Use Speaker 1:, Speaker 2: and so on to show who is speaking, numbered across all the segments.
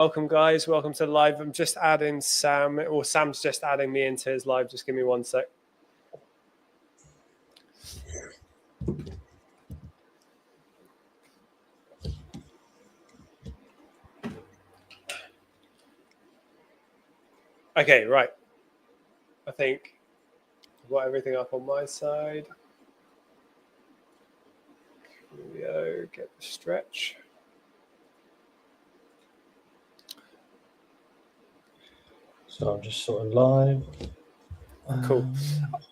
Speaker 1: Welcome, guys. Welcome to the live. I'm just adding Sam, or Sam's just adding me into his live. Just give me 1 sec. Okay, right. I think I've got everything up on my side. Here we go. Get the stretch.
Speaker 2: So I'm just sort of live.
Speaker 1: Cool.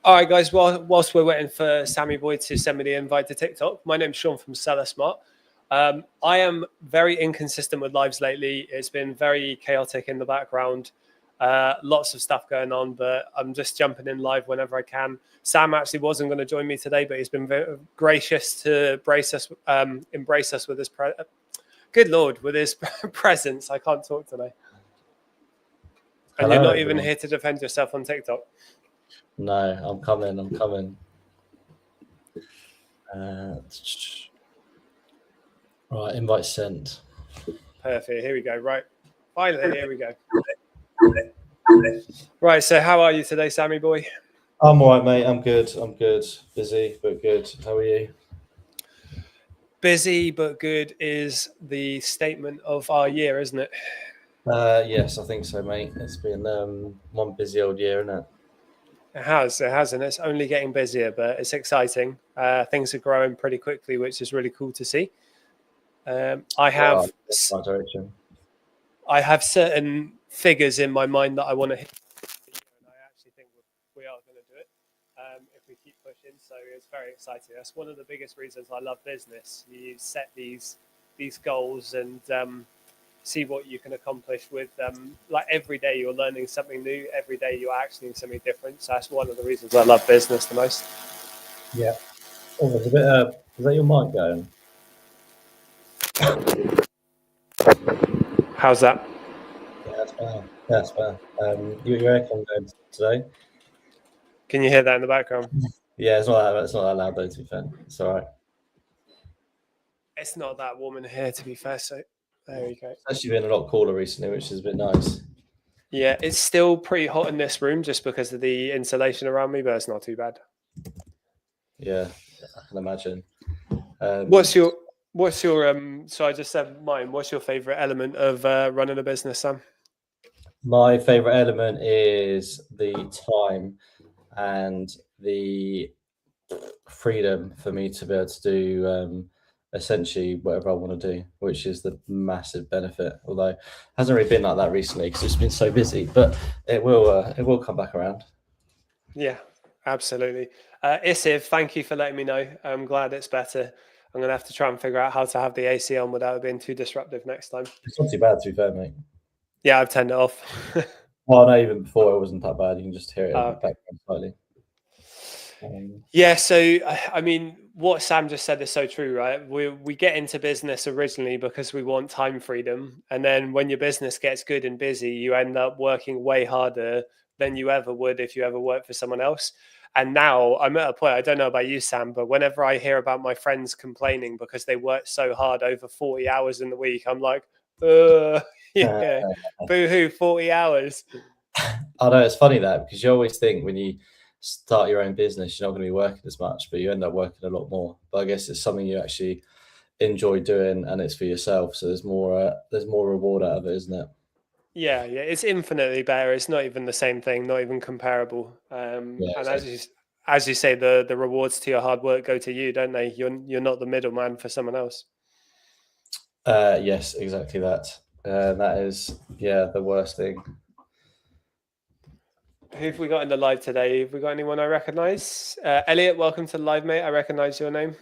Speaker 1: All right, guys. Whilst we're waiting for Sammy Boy to send me the invite to TikTok, my name's Sean from Seller Smart. I am very inconsistent with lives lately. It's been very chaotic in the background. Lots of stuff going on, but I'm just jumping in live whenever I can. Sam actually wasn't going to join me today, but he's been very gracious to embrace us with his good Lord, with his presence. I can't talk today. And
Speaker 2: Hello,
Speaker 1: you're not
Speaker 2: everyone.
Speaker 1: even here to defend yourself on TikTok.
Speaker 2: No, I'm coming. Right, invite sent.
Speaker 1: Perfect. Here we go. Right. Finally, here we go. Right. So how are you today, Sammy boy?
Speaker 2: I'm all right, mate. I'm good. Busy, but good. How are you?
Speaker 1: Busy, but good is the statement of our year, isn't it?
Speaker 2: Yes, I think so, mate. It's been one busy old year, isn't it?
Speaker 1: It has, and it's only getting busier, but it's exciting. Things are growing pretty quickly, which is really cool to see. I have certain figures in my mind that I want to hit, and I actually think we are going to do it if we keep pushing. So it's very exciting. That's one of the biggest reasons I love business. You set these goals and see what you can accomplish with them. Like every day you're learning something new, every day you're actioning something different. So that's one of the reasons I love business the most.
Speaker 2: Yeah. Oh, there's a bit is that your mic going?
Speaker 1: How's that?
Speaker 2: Yeah, that's fair. Your aircon going today?
Speaker 1: Can you hear that in the background?
Speaker 2: Yeah, it's not that loud though, to be fair. It's all right.
Speaker 1: It's not that warm in here, to be fair, so there we go.
Speaker 2: It's actually been a lot cooler recently, which is a bit nice.
Speaker 1: Yeah, it's still pretty hot in this room just because of the insulation around me, but it's not too bad.
Speaker 2: Yeah, I can imagine.
Speaker 1: What's your so I just said mine. What's your favorite element of running a business, Sam?
Speaker 2: My favorite element is the time and the freedom for me to be able to do essentially whatever I want to do, which is the massive benefit. Although it hasn't really been like that recently because it's been so busy, but it will come back around.
Speaker 1: Yeah, absolutely. Isiv, thank you for letting me know. I'm glad it's better. I'm going to have to try and figure out how to have the AC on without it being too disruptive next time.
Speaker 2: It's not too bad, to be fair, mate.
Speaker 1: Yeah, I've turned it off.
Speaker 2: Well, no, even before it wasn't that bad. You can just hear it in the background slightly.
Speaker 1: Yeah, so I mean, what Sam just said is so true, right? We get into business originally because we want time freedom, and then when your business gets good and busy, you end up working way harder than you ever would if you ever worked for someone else. And now I'm at a point, I don't know about you, Sam, but whenever I hear about my friends complaining because they work so hard over 40 hours in the week, I'm like, yeah, boo-hoo, 40 hours.
Speaker 2: I know, it's funny that, because you always think when you start your own business, you're not going to be working as much, but you end up working a lot more. But I guess it's something you actually enjoy doing, and it's for yourself. So there's more reward out of it, isn't it?
Speaker 1: Yeah, it's infinitely better. It's not even the same thing, not even comparable. And exactly. as you say, the rewards to your hard work go to you, don't they? You're not the middleman for someone else.
Speaker 2: Yes, exactly that. That is, the worst thing.
Speaker 1: Who have we got in the live today? Have we got anyone I recognise? Elliot, welcome to the live, mate. I recognise your name.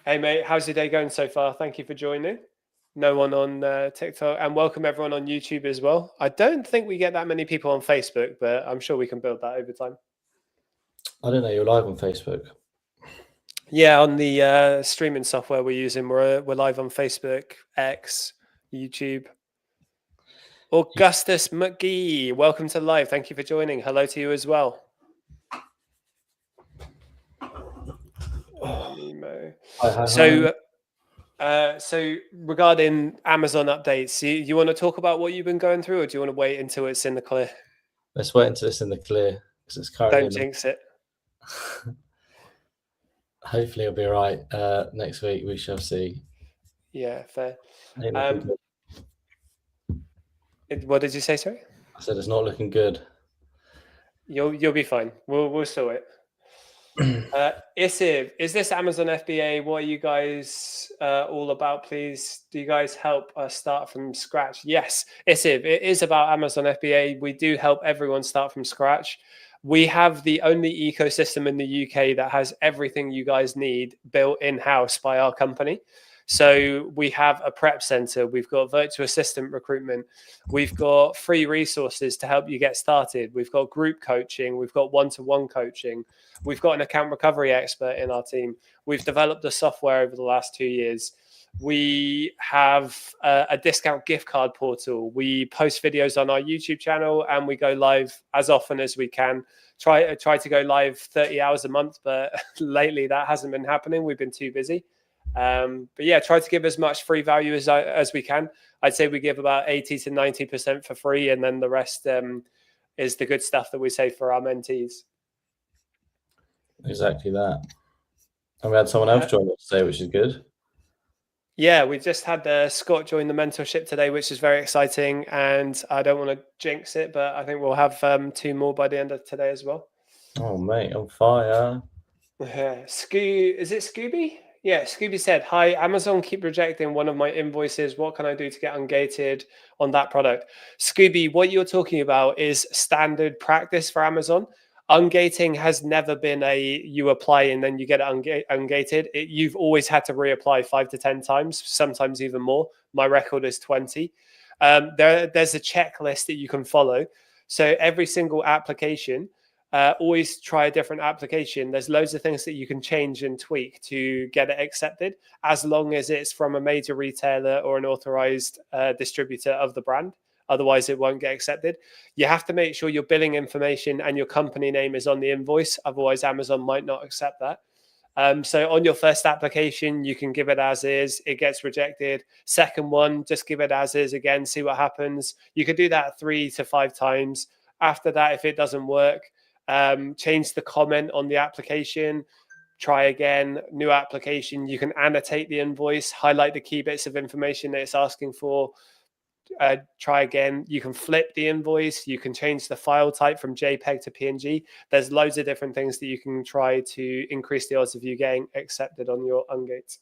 Speaker 1: Hey, mate, how's your day going so far? Thank you for joining. No one on TikTok, and welcome everyone on YouTube as well. I don't think we get that many people on Facebook, but I'm sure we can build that over time.
Speaker 2: I don't know, you're live on Facebook.
Speaker 1: Yeah, on the streaming software we're using, we're live on Facebook, X, YouTube. Augustus McGee, welcome to live. Thank you for joining. Hello to you as well. So So regarding Amazon updates, you want to talk about what you've been going through, or do you want to wait until it's in the clear?
Speaker 2: Let's wait until it's in the clear because it's currently
Speaker 1: Don't jinx it.
Speaker 2: Hopefully it'll be all right. Next week we shall see.
Speaker 1: Yeah, fair.
Speaker 2: Ain't looking good.
Speaker 1: What did you say, sorry?
Speaker 2: I said it's not looking good.
Speaker 1: You'll be fine. We'll sort it. Isiv, is this Amazon FBA? What are you guys all about, please? Do you guys help us start from scratch? Yes, Isiv, it is about Amazon FBA. We do help everyone start from scratch. We have the only ecosystem in the UK that has everything you guys need built in-house by our company. So we have a prep center, we've got virtual assistant recruitment, we've got free resources to help you get started, we've got group coaching, we've got one-to-one coaching, we've got an account recovery expert in our team, we've developed the software over the last 2 years. We have a discount gift card portal. We post videos on our YouTube channel and we go live as often as we can. Try to go live 30 hours a month, but lately that hasn't been happening. We've been too busy. But yeah, try to give as much free value as we can. I'd say we give about 80 to 90% for free, and then the rest is the good stuff that we save for our mentees.
Speaker 2: Exactly that. And we had someone else join us today, which is good.
Speaker 1: Yeah, we just had Scott join the mentorship today, which is very exciting. And I don't want to jinx it, but I think we'll have 2 more by the end of today as well.
Speaker 2: Oh, mate, on fire.
Speaker 1: Is it Scooby? Yeah, Scooby said, "Hi, Amazon keep rejecting one of my invoices. What can I do to get ungated on that product?" Scooby, what you're talking about is standard practice for Amazon. Ungating has never been you apply and then you get it ungated. You've always had to reapply 5 to 10 times, sometimes even more. My record is 20. There's a checklist that you can follow. So every single application, always try a different application. There's loads of things that you can change and tweak to get it accepted, as long as it's from a major retailer or an authorized distributor of the brand. Otherwise, it won't get accepted. You have to make sure your billing information and your company name is on the invoice. Otherwise, Amazon might not accept that. So on your first application, you can give it as is. It gets rejected. Second one, just give it as is again, see what happens. You could do that 3 to 5 times. After that, if it doesn't work, change the comment on the application, try again, new application. You can annotate the invoice, highlight the key bits of information that it's asking for, try again. You can flip the invoice, you can change the file type from JPEG to PNG. There's loads of different things that you can try to increase the odds of you getting accepted on your ungates.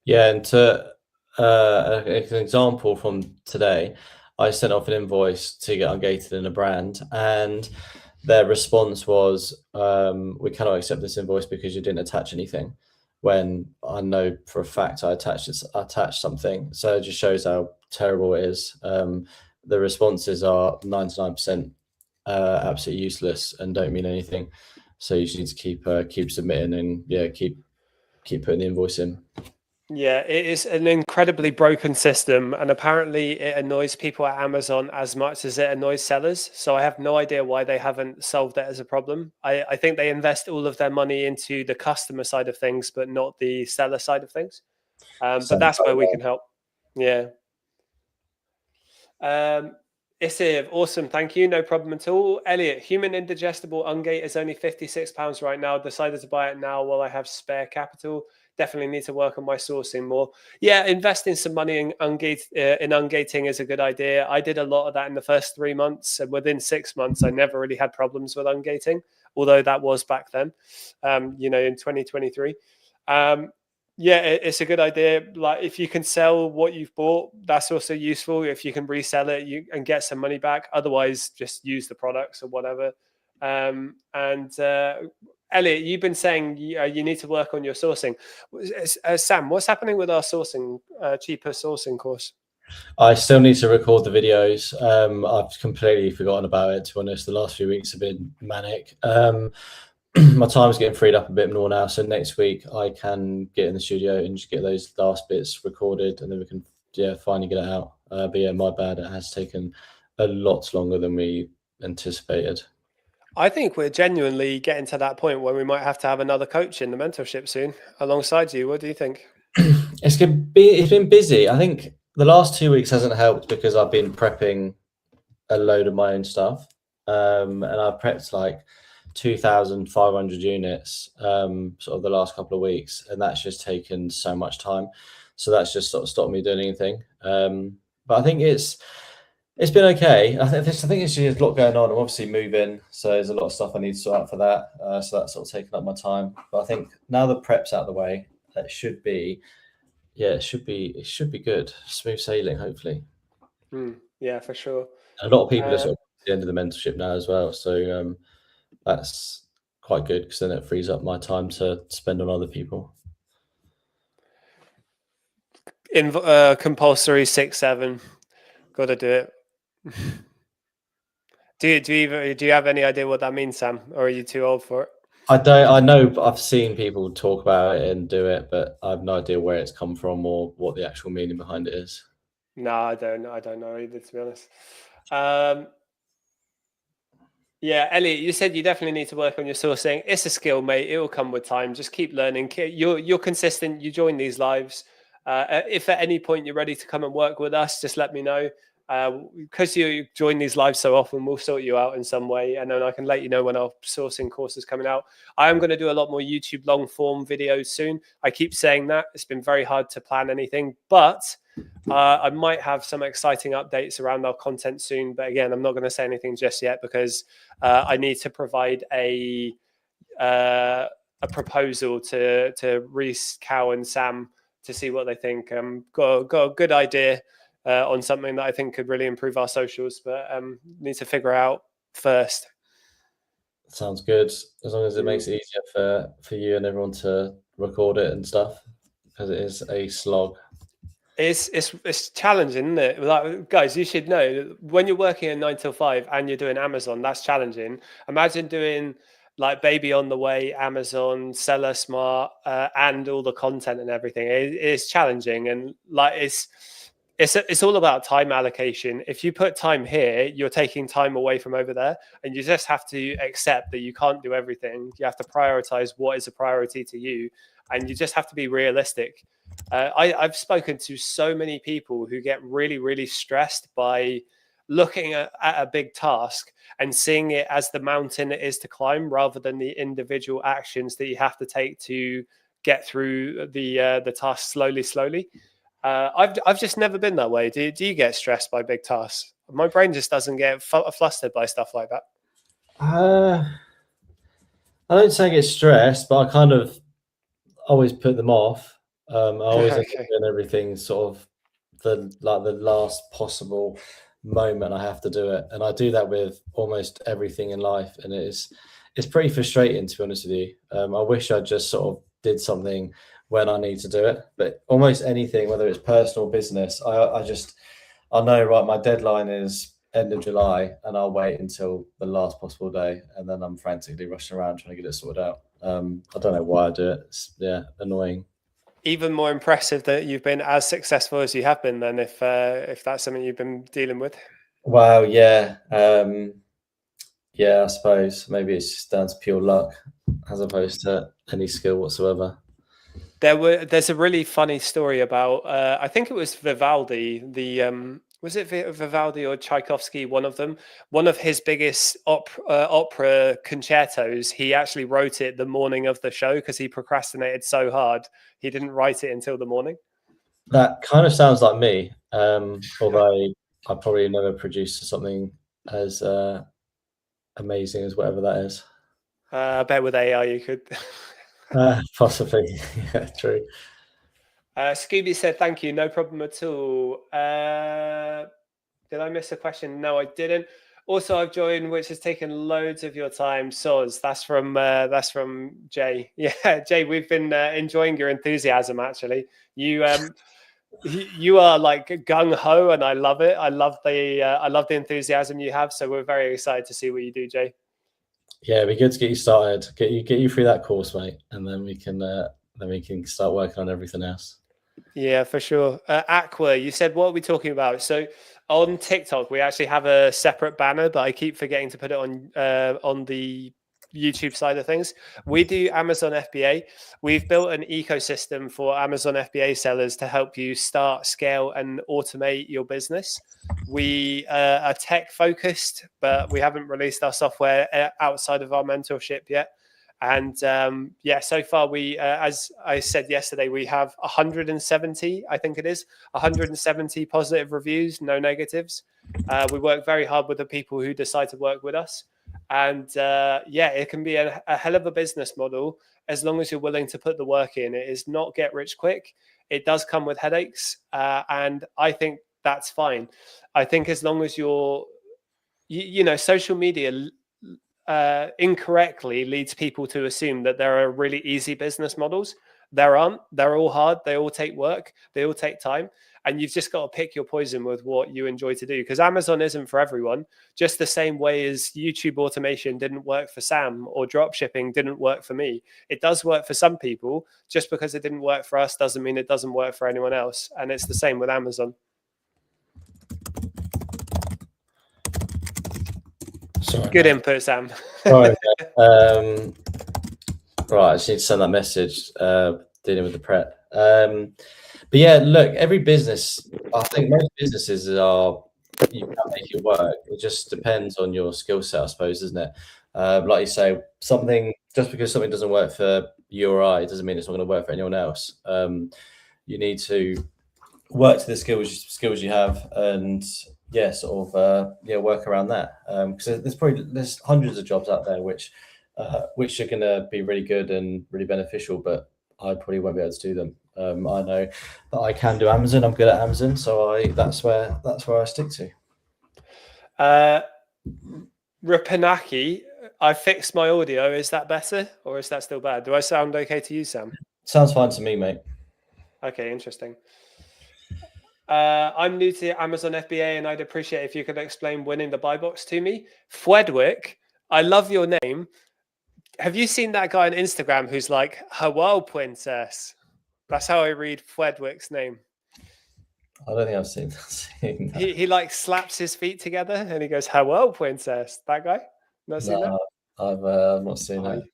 Speaker 2: Yeah, and to an example from today, I sent off an invoice to get ungated in a brand, and their response was, "We cannot accept this invoice because you didn't attach anything." When I know for a fact I attached something, so it just shows how terrible it is. The responses are 99% absolutely useless and don't mean anything. So you just need to keep submitting and keep putting the invoice in.
Speaker 1: Yeah, it is an incredibly broken system, and apparently it annoys people at Amazon as much as it annoys sellers. So I have no idea why they haven't solved it as a problem. I think they invest all of their money into the customer side of things, but not the seller side of things. But that's where we can help. Yeah. Isiv, awesome. Thank you. No problem at all. Elliot, human indigestible ungate is only £56 right now. Decided to buy it now while I have spare capital. Definitely need to work on my sourcing more. Yeah, investing some money in ungating is a good idea. I did a lot of that in the first 3 months, and within 6 months, I never really had problems with ungating, although that was back then, in 2023. Yeah, it's a good idea. Like, if you can sell what you've bought, that's also useful. If you can resell it and get some money back. Otherwise, just use the products or whatever. Elliot, you've been saying you need to work on your sourcing. Sam, what's happening with our cheaper sourcing course?
Speaker 2: I still need to record the videos. I've completely forgotten about it, to be honest. The last few weeks have been manic. My time's getting freed up a bit more now, so next week I can get in the studio and just get those last bits recorded, and then we can finally get it out. But yeah, my bad, it has taken a lot longer than we anticipated.
Speaker 1: I think we're genuinely getting to that point where we might have to have another coach in the mentorship soon alongside you. What do you think?
Speaker 2: It's been busy. I think the last 2 weeks hasn't helped because I've been prepping a load of my own stuff, and I've prepped like 2,500 units, sort of the last couple of weeks, and that's just taken so much time. So that's just sort of stopped me doing anything. But I think it's been okay. I think it's just a lot going on. I'm obviously moving, so there's a lot of stuff I need to sort out for that. So that's sort of taken up my time. But I think now the prep's out of the way, that should be, yeah, it should be good. Smooth sailing, hopefully.
Speaker 1: Yeah, for sure.
Speaker 2: A lot of people are sort of at the end of the mentorship now as well, so that's quite good because then it frees up my time to spend on other people.
Speaker 1: In compulsory 6-7, got to do it. Do you have any idea what that means, Sam, or are you too old for it?
Speaker 2: I don't. I know I've seen people talk about it and do it, but I have no idea where it's come from or what the actual meaning behind it is.
Speaker 1: No, I don't know either, to be honest. Yeah, Elliot, you said you definitely need to work on your sourcing. It's a skill, mate. It will come with time. Just keep learning. You're consistent. You join these lives. If at any point you're ready to come and work with us, just let me know. Because you join these lives so often, we'll sort you out in some way, and then I can let you know when our sourcing course is coming out. I am going to do a lot more YouTube long form videos soon. I keep saying that. It's been very hard to plan anything, but I might have some exciting updates around our content soon. But again, I'm not going to say anything just yet because I need to provide a proposal to Reese, Cow, and Sam to see what they think. Got a good idea on something that I think could really improve our socials, but need to figure out first.
Speaker 2: Sounds good. As long as it makes it easier for you and everyone to record it and stuff, because it is a slog.
Speaker 1: It's challenging, isn't it? Like, guys, you should know when you're working a 9 till 5 and you're doing Amazon, that's challenging. Imagine doing like Baby on the Way, Amazon, Seller Smart, and all the content and everything. It's challenging, and like it's all about time allocation. If you put time here, you're taking time away from over there, and you just have to accept that you can't do everything. You have to prioritize what is a priority to you, and you just have to be realistic. I've spoken to so many people who get really, really stressed by looking at a big task and seeing it as the mountain it is to climb rather than the individual actions that you have to take to get through the task slowly. I've just never been that way. Do you get stressed by big tasks? My brain just doesn't get flustered by stuff like that.
Speaker 2: I don't say I get stressed, but I kind of always put them off. I always end up doing everything sort of the last possible moment I have to do it, and I do that with almost everything in life, and it's pretty frustrating, to be honest with you. I wish I just sort of did something when I need to do it, but almost anything, whether it's personal or business, I know, right, my deadline is end of July, and I'll wait until the last possible day, and then I'm frantically rushing around trying to get it sorted out. I don't know why I do it. It's, annoying.
Speaker 1: Even more impressive that you've been as successful as you have been then, if that's something you've been dealing with.
Speaker 2: Wow, yeah. I suppose maybe it's just down to pure luck as opposed to any skill whatsoever.
Speaker 1: There's a really funny story about I think it was Vivaldi, was it Vivaldi or Tchaikovsky, one of them, one of his biggest opera concertos. He actually wrote it the morning of the show because he procrastinated so hard he didn't write it until the morning.
Speaker 2: That kind of sounds like me, although I probably never produced something as amazing as whatever that is.
Speaker 1: I bet with AI you could.
Speaker 2: Possibly. Yeah, true.
Speaker 1: Scooby said, thank you. No problem at all. Did I miss a question? No, I didn't. Also, I've joined, which has taken loads of your time. Soz, that's from Jay. Yeah, Jay, we've been enjoying your enthusiasm. Actually, you are like gung ho, and I love it. I love the enthusiasm you have. So we're very excited to see what you do, Jay.
Speaker 2: Yeah, it'd be good to get you started, get you through that course, mate, and then we can start working on everything else.
Speaker 1: Yeah, for sure. Aqua, you said, what are we talking about? So on TikTok, we actually have a separate banner, but I keep forgetting to put it on the YouTube side of things. We do Amazon FBA. We've built an ecosystem for Amazon FBA sellers to help you start, scale, and automate your business. We are tech focused, but we haven't released our software outside of our mentorship yet. And so far we, as I said yesterday, we have 170, I think it is, 170 positive reviews, no negatives. We work very hard with the people who decide to work with us. And it can be a hell of a business model as long as you're willing to put the work in. It is not get rich quick. It does come with headaches. And I think that's fine. I think as long as you're, social media incorrectly leads people to assume that there are really easy business models. There aren't. They're all hard. They all take work. They all take time. And you've just got to pick your poison with what you enjoy to do, because Amazon isn't for everyone. Just the same way as YouTube automation didn't work for Sam, or drop shipping didn't work for me. It does work for some people. Just because it didn't work for us doesn't mean it doesn't work for anyone else. And it's the same with Amazon.
Speaker 2: Sorry,
Speaker 1: good input, Sam.
Speaker 2: Sorry, right, I just need to send that message dealing with the prep. But yeah, look, every business, I think most businesses are, you can make it work. It just depends on your skill set, I suppose, isn't it? Like you say, just because something doesn't work for you or I, it doesn't mean it's not going to work for anyone else. You need to work to the skills you have, and work around that. Because there's hundreds of jobs out there which are going to be really good and really beneficial, but I probably won't be able to do them. I know that I can do Amazon. I'm good at Amazon, so that's where I stick to.
Speaker 1: Rapanaki, I fixed my audio. Is that better, or is that still bad? Do I sound okay to you, Sam?
Speaker 2: Sounds fine to me, mate.
Speaker 1: Okay, interesting. I'm new to Amazon FBA, and I'd appreciate if you could explain winning the buy box to me. Fwedwick, I love your name. Have you seen that guy on Instagram who's like, "Hello, princess"? That's how I read Fwedwick's name.
Speaker 2: I don't think I've seen that.
Speaker 1: He like slaps his feet together and he goes, "Hello, princess." That guy? Not seen that?
Speaker 2: I've not seen that.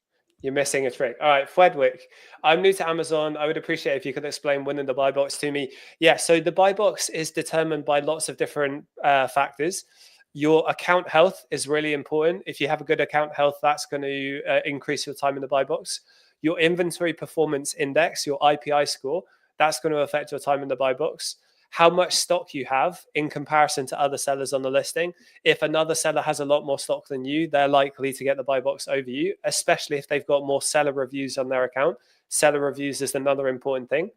Speaker 1: You're missing a trick. All right, Fwedwick. I'm new to Amazon. I would appreciate if you could explain winning the buy box to me. Yeah, so the buy box is determined by lots of different factors. Your account health is really important. If you have a good account health, that's going to increase your time in the buy box. Your inventory performance index, your IPI score, that's going to affect your time in the buy box. How much stock you have in comparison to other sellers on the listing. If another seller has a lot more stock than you, they're likely to get the buy box over you, especially if they've got more seller reviews on their account. Seller reviews is another important thing.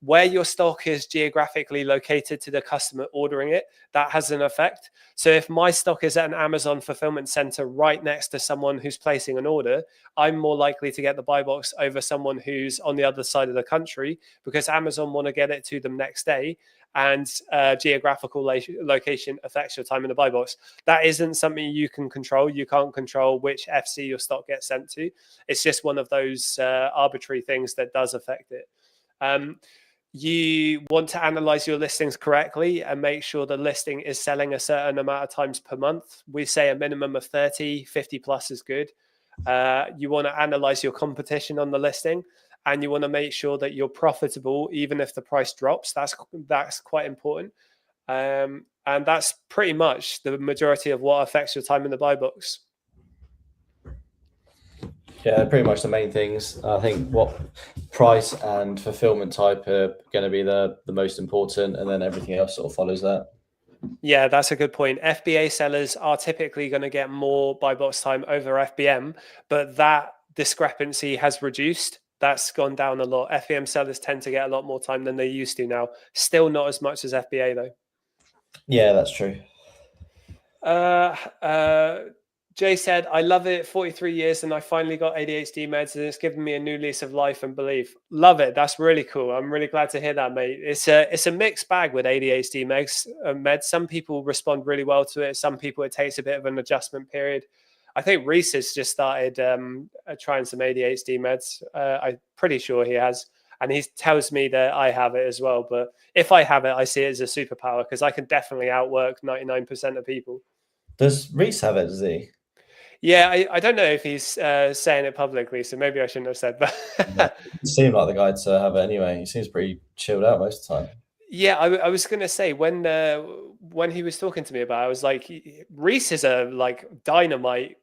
Speaker 1: Where your stock is geographically located to the customer ordering it, that has an effect. So if my stock is at an Amazon fulfillment center right next to someone who's placing an order, I'm more likely to get the buy box over someone who's on the other side of the country, because Amazon want to get it to them next day, and geographical location affects your time in the buy box. That isn't something you can control. You can't control which FC your stock gets sent to. It's just one of those arbitrary things that does affect it. You want to analyze your listings correctly and make sure the listing is selling a certain amount of times per month. We say a minimum of 30, 50 plus is good. You want to analyze your competition on the listing, and you want to make sure that you're profitable even if the price drops. That's quite important. And that's pretty much the majority of what affects your time in the buy box.
Speaker 2: Yeah, pretty much the main things. I think what price and fulfillment type are going to be the most important, and then everything else sort of follows that.
Speaker 1: Yeah, that's a good point. FBA sellers are typically going to get more buy box time over FBM, but that discrepancy has reduced. That's gone down a lot. FBM sellers tend to get a lot more time than they used to now. Still not as much as FBA though.
Speaker 2: Yeah, that's true.
Speaker 1: Jay said, "I love it. 43 years, and I finally got ADHD meds, and it's given me a new lease of life and belief." Love it. That's really cool. I'm really glad to hear that, mate. It's a mixed bag with ADHD meds. Some people respond really well to it. Some people, it takes a bit of an adjustment period. I think Reese has just started trying some ADHD meds. I'm pretty sure he has. And he tells me that I have it as well. But if I have it, I see it as a superpower, because I can definitely outwork 99% of people.
Speaker 2: Does Reese have it, does he?
Speaker 1: Yeah, I don't know if he's saying it publicly, so maybe I shouldn't have said
Speaker 2: Yeah.
Speaker 1: that.
Speaker 2: He seemed like the guy to have it anyway. He seems pretty chilled out most of the time.
Speaker 1: Yeah, I was gonna say when he was talking to me about it, I was like, Reese is a like dynamite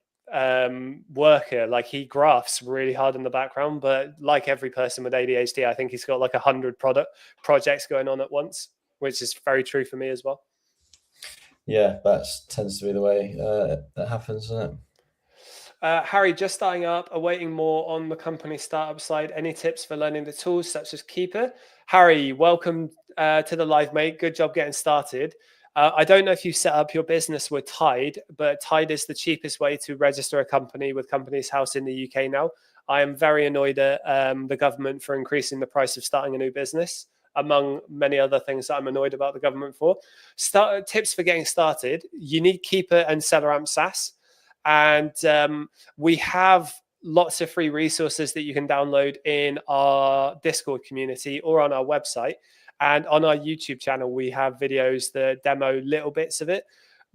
Speaker 1: worker. Like he grafts really hard in the background, but like every person with ADHD, I think he's got like 100 projects going on at once, which is very true for me as well.
Speaker 2: Yeah, that tends to be the way that happens, isn't it?
Speaker 1: Harry, just starting up, awaiting more on the company startup side. Any tips for learning the tools such as Keeper? Harry, welcome to the live, mate. Good job getting started. I don't know if you set up your business with Tide, but Tide is the cheapest way to register a company with Companies House in the UK now. I am very annoyed at the government for increasing the price of starting a new business, among many other things that I'm annoyed about the government for. Tips for getting started. You need Keeper and SellerAmp SaaS. And we have lots of free resources that you can download in our Discord community or on our website. And on our YouTube channel, we have videos that demo little bits of it.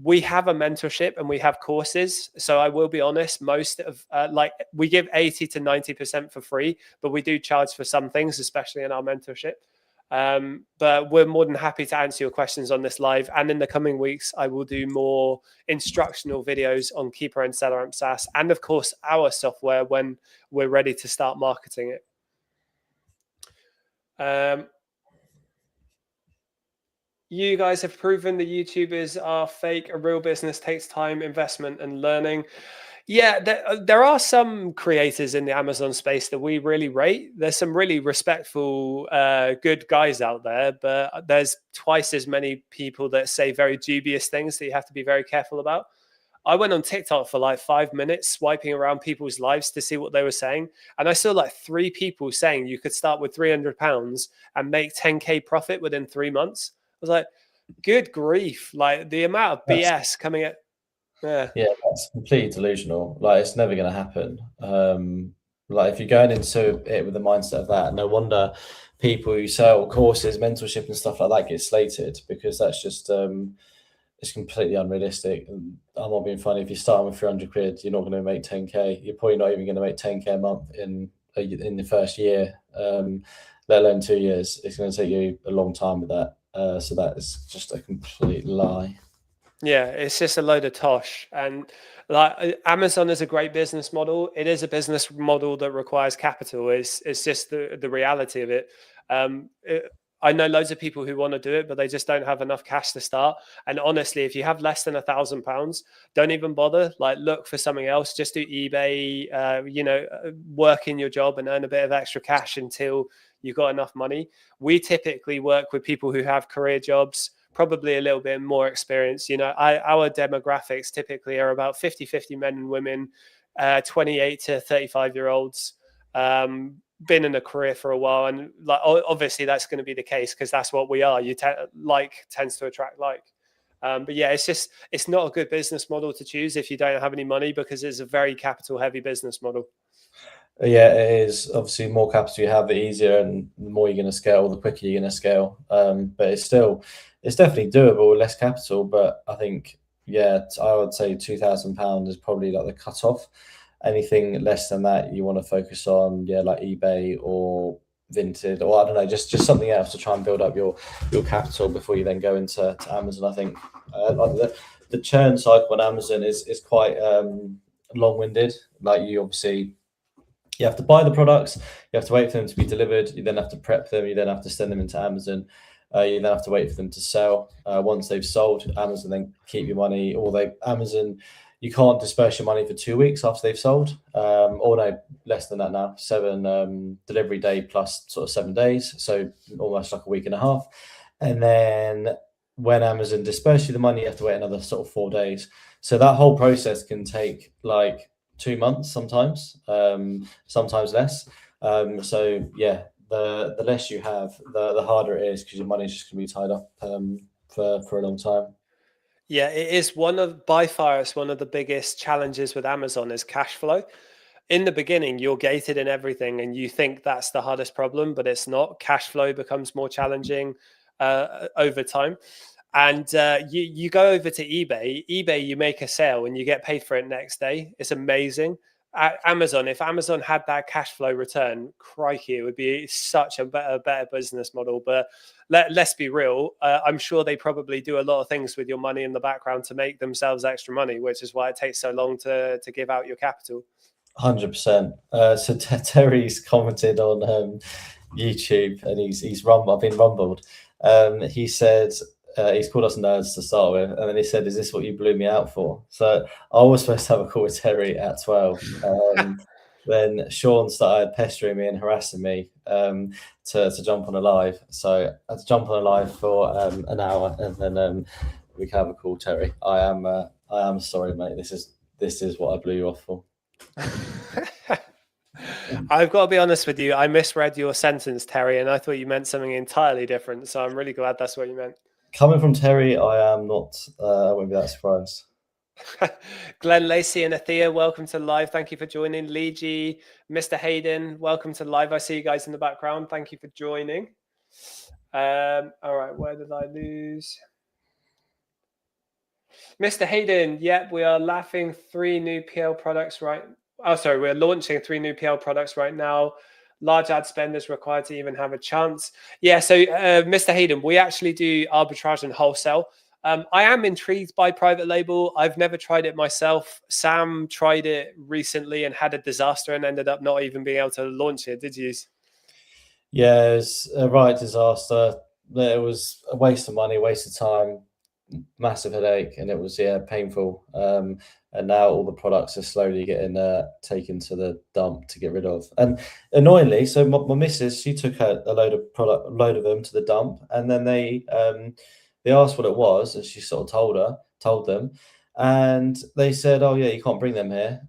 Speaker 1: We have a mentorship and we have courses. So I will be honest, most of like we give 80 to 90% for free, but we do charge for some things, especially in our mentorship. But we're more than happy to answer your questions on this live. And in the coming weeks, I will do more instructional videos on Keeper and SellerAmp SaaS, and of course, our software when we're ready to start marketing it. You guys have proven the YouTubers are fake. A real business takes time, investment, and learning. Yeah, there are some creators in the Amazon space that we really rate. There's some really respectful, good guys out there, but there's twice as many people that say very dubious things that you have to be very careful about. I went on TikTok for like 5 minutes, swiping around people's lives to see what they were saying. And I saw like 3 people saying you could start with £300 and make 10K profit within 3 months. I was like, good grief. Like the amount of
Speaker 2: That's,
Speaker 1: BS coming at, yeah.
Speaker 2: yeah, that's completely delusional. Like it's never going to happen. Like if you're going into it with the mindset of that, no wonder people who sell courses, mentorship, and stuff like that get slated because that's just it's completely unrealistic. And I'm not being funny. If you're starting with 300 quid, you're not going to make 10K. You're probably not even going to make 10K a month in the first year, let alone 2 years. It's going to take you a long time with that. So that is just a complete lie.
Speaker 1: Yeah, it's just a load of tosh. And like Amazon is a great business model. It is a business model that requires capital. It's just the reality of it. I know loads of people who want to do it, but they just don't have enough cash to start. And honestly, if you have less than £1,000, don't even bother. Like, look for something else. Just do eBay. Work in your job and earn a bit of extra cash until you've got enough money. We typically work with people who have career jobs, probably a little bit more experience. Our demographics typically are about 50-50 men and women, 28 to 35-year-olds. Been in a career for a while, and like obviously that's going to be the case because that's what we are. Tends to attract like. But yeah, it's not a good business model to choose if you don't have any money because it's a very capital heavy business model.
Speaker 2: Yeah, it is. Obviously, the more capital you have, the easier, and the more you're going to scale, the quicker you're going to scale. But it's definitely doable with less capital. But I think, yeah, I would say £2,000 is probably like the cutoff. Anything less than that, you want to focus on, yeah, like eBay or Vinted, or I don't know, just something else to try and build up your capital before you then go into Amazon. I think like the churn cycle on Amazon is quite long-winded. Like you have to buy the products, you have to wait for them to be delivered, you then have to prep them, you then have to send them into Amazon, you then have to wait for them to sell. Once they've sold, Amazon then keep your money, or Amazon, you can't disperse your money for 2 weeks after they've sold, or no, less than that now, 7 delivery day plus sort of 7 days, so almost like a week and a half. And then when Amazon disperse you the money, you have to wait another sort of 4 days. So that whole process can take like 2 months sometimes, sometimes less. So yeah, the less you have, the harder it is because your money is just going to be tied up for a long time.
Speaker 1: Yeah, it is by far, it's one of the biggest challenges with Amazon is cash flow. In the beginning, you're gated in everything and you think that's the hardest problem, but it's not. Cash flow becomes more challenging over time. And you go over to eBay. eBay, you make a sale and you get paid for it next day. It's amazing. At Amazon, if Amazon had that cash flow return, crikey, it would be such a better business model. But let's be real. I'm sure they probably do a lot of things with your money in the background to make themselves extra money, which is why it takes so long to give out your capital.
Speaker 2: 100%. So Terry's commented on YouTube, and he's rumbled. I've been rumbled. He said he's called us nerds to start with, and then he said, "Is this what you blew me out for?" So I was supposed to have a call with Terry at 12. Then Sean started pestering me and harassing me to jump on a live. So I had to jump on a live for an hour, and then we can have a call. Terry, I am sorry, mate. This is what I blew you off for.
Speaker 1: I've got to be honest with you. I misread your sentence, Terry, and I thought you meant something entirely different. So I'm really glad that's what you meant.
Speaker 2: Coming from Terry, I am not. I won't be that surprised.
Speaker 1: Glenn Lacey and Athea, welcome to live. Thank you for joining. Lee G, Mr. Hayden, welcome to live. I see you guys in the background. Thank you for joining. All right, where did I lose? Mr. Hayden, yep, we are laughing 3 new PL products right. Oh, sorry, we're launching 3 new PL products right now. Large ad spend is required to even have a chance. Yeah, so Mr. Hayden, we actually do arbitrage and wholesale. I am intrigued by private label. I've never tried it myself. Sam tried it recently and had a disaster and ended up not even being able to launch it. Did you?
Speaker 2: Yeah, it was a right disaster. It was a waste of money, waste of time, massive headache, and it was painful. And now all the products are slowly getting taken to the dump to get rid of. And annoyingly, so my missus, she took a load of them to the dump, and then they asked what it was, and she sort of told them, and they said, "Oh yeah, you can't bring them here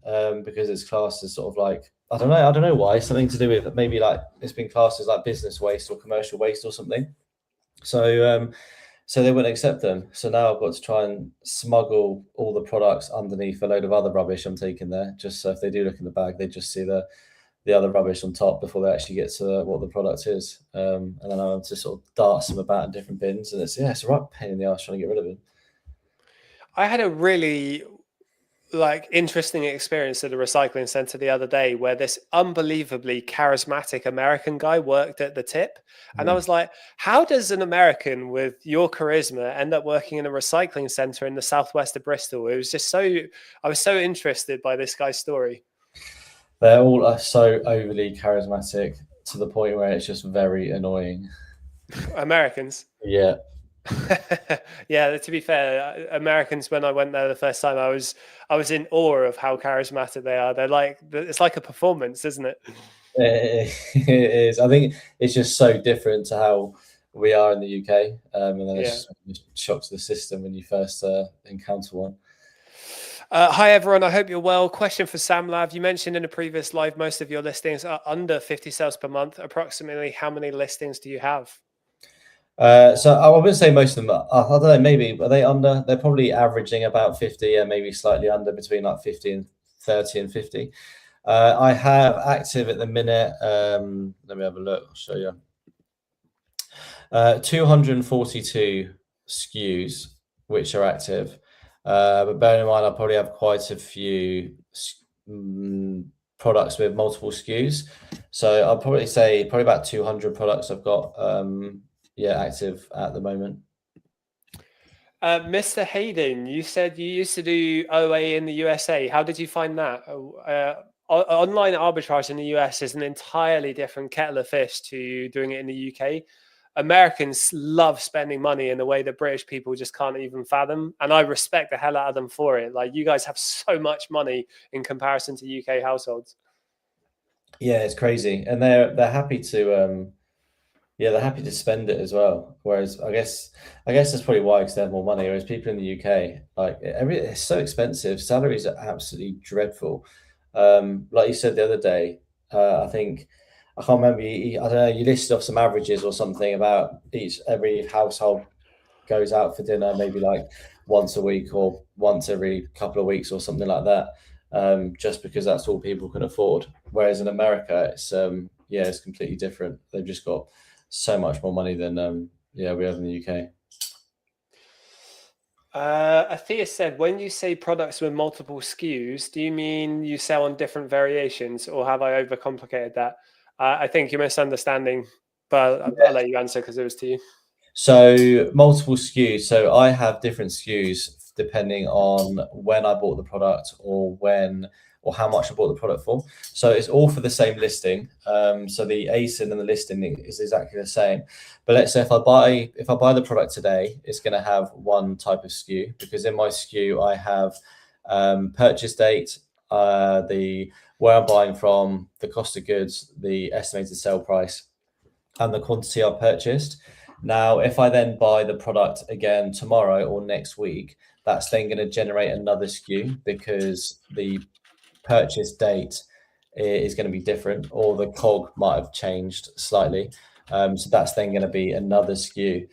Speaker 2: because it's classed as sort of like I don't know why, something to do with maybe like it's been classed as like business waste or commercial waste or something." So they wouldn't accept them. So now I've got to try and smuggle all the products underneath a load of other rubbish I'm taking there, just so if they do look in the bag, they just see the other rubbish on top before they actually get to what the product is. And then I have to sort of dart them about in different bins, and it's a right pain in the ass trying to get rid of them.
Speaker 1: I had a really interesting experience at a recycling center the other day where this unbelievably charismatic American guy worked at the tip. And I was like, how does an American with your charisma end up working in a recycling center in the southwest of Bristol? It was just I was so interested by this guy's story.
Speaker 2: They're all so overly charismatic to the point where it's just very annoying.
Speaker 1: Americans.
Speaker 2: Yeah.
Speaker 1: Yeah, to be fair, Americans, when I went there the first time, I was in awe of how charismatic they are. It's like a performance, isn't it?
Speaker 2: It is. I think it's just so different to how we are in the UK, and then it's just shocks the system when you first encounter one.
Speaker 1: Hi everyone, I hope you're well. Question for Sam Lav. You mentioned in a previous live most of your listings are under 50 sales per month. Approximately how many listings do you have?
Speaker 2: So I wouldn't say most of them. I don't know. Maybe are they under? They're probably averaging about 50, and maybe slightly under, between like 50 and 30 and 50. I have active at the minute. Let me have a look. I'll show you. 242 SKUs which are active. But bear in mind, I probably have quite a few products with multiple SKUs. So I'll probably say about 200 products I've got. Active at the moment.
Speaker 1: Mr. Hayden, you said you used to do OA in the USA. How did you find that? Online arbitrage in the US is an entirely different kettle of fish to doing it in the UK. Americans love spending money in a way that British people just can't even fathom. And I respect the hell out of them for it. Like, you guys have so much money in comparison to UK households.
Speaker 2: Yeah, it's crazy. And they're happy to they're happy to spend it as well. Whereas I guess that's probably why, because they have more money. Whereas people in the UK, like it's so expensive. Salaries are absolutely dreadful. Like you said the other day, I think I can't remember. I don't know. You listed off some averages or something about every household goes out for dinner maybe like once a week or once every couple of weeks or something like that. Just because that's all people can afford. Whereas in America, it's completely different. They've just got so much more money than we have in the UK.
Speaker 1: Athea said, when you say products with multiple SKUs, do you mean you sell on different variations, or have I overcomplicated that? I think you're misunderstanding, but I'll let you answer because it was to you.
Speaker 2: So multiple SKUs. So I have different SKUs depending on when I bought the product or how much I bought the product for. So it's all for the same listing. So the ASIN and the listing is exactly the same. But let's say if I buy the product today, it's going to have one type of SKU, because in my SKU I have purchase date, the where I'm buying from, the cost of goods, the estimated sale price, and the quantity I purchased. Now, if I then buy the product again tomorrow or next week, that's then going to generate another SKU, because the purchase date is going to be different, or the cog might have changed slightly. So that's then going to be another SKU.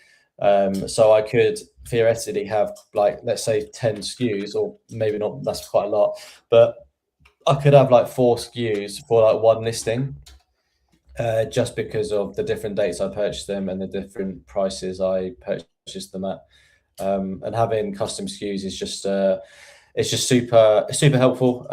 Speaker 2: So I could theoretically have, like, let's say 10 SKUs, or maybe not, that's quite a lot, but I could have like 4 SKUs for like one listing. Just because of the different dates I purchased them and the different prices I purchased them at. And having custom SKUs is just it's just super helpful,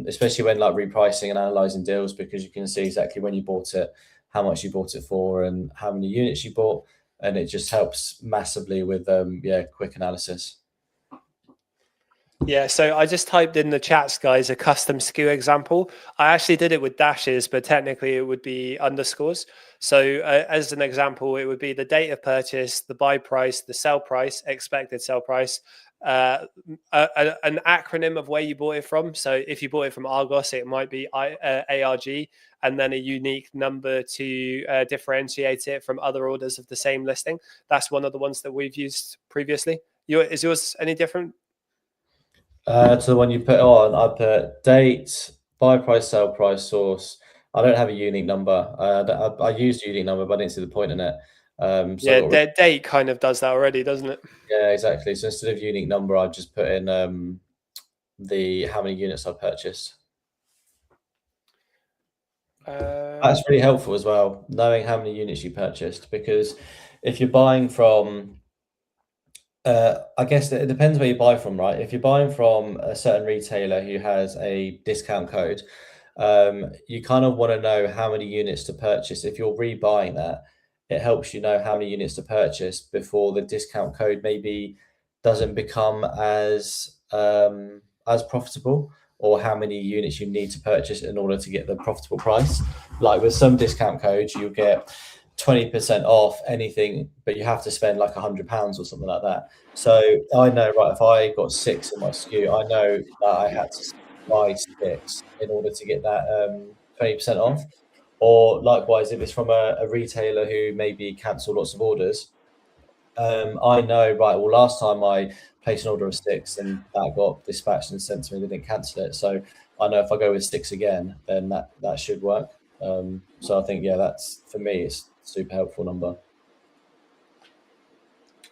Speaker 2: especially when like repricing and analyzing deals, because you can see exactly when you bought it, how much you bought it for, and how many units you bought, and it just helps massively with quick analysis.
Speaker 1: Yeah, so I just typed in the chats, guys, a custom SKU example. I actually did it with dashes, but technically it would be underscores. So as an example, it would be the date of purchase, the buy price, the sell price, expected sell price, an acronym of where you bought it from. So if you bought it from Argos, it might be ARG, and then a unique number to differentiate it from other orders of the same listing. That's one of the ones that we've used previously. Is yours any different?
Speaker 2: To the one you put on, I put date, buy price, sell price, source. I don't have a unique number. I used a unique number, but I didn't see the point in it. So
Speaker 1: Yeah, date kind of does that already, doesn't it?
Speaker 2: yeah, exactly. So instead of unique number, I just put in the how many units I purchased. That's really helpful as well, knowing how many units you purchased, because if you're buying from, I guess it depends where you buy from, right? If you're buying from a certain retailer who has a discount code, you kind of want to know how many units to purchase. If you're rebuying that, it helps you know how many units to purchase before the discount code maybe doesn't become as profitable, or how many units you need to purchase in order to get the profitable price. Like with some discount codes, you get 20% off anything, but you have to spend like £100 or something like that. So I know, right, if I got 6 in my SKU, I know that I had to buy 6 in order to get that 20% off. Or likewise, if it's from a retailer who maybe cancel lots of orders, I know, right, well, last time I placed an order of 6 and that got dispatched and sent to me, they didn't cancel it. So I know if I go with 6 again, then that should work. So I think, yeah, that's, for me, it's super helpful number.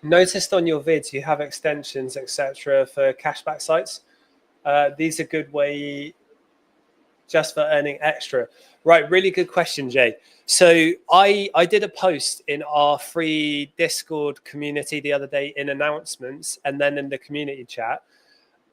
Speaker 1: Noticed on your vids you have extensions, etc., for cashback sites. These are good way just for earning extra. Right, really good question, Jay. So I did a post in our free Discord community the other day in announcements, and then in the community chat.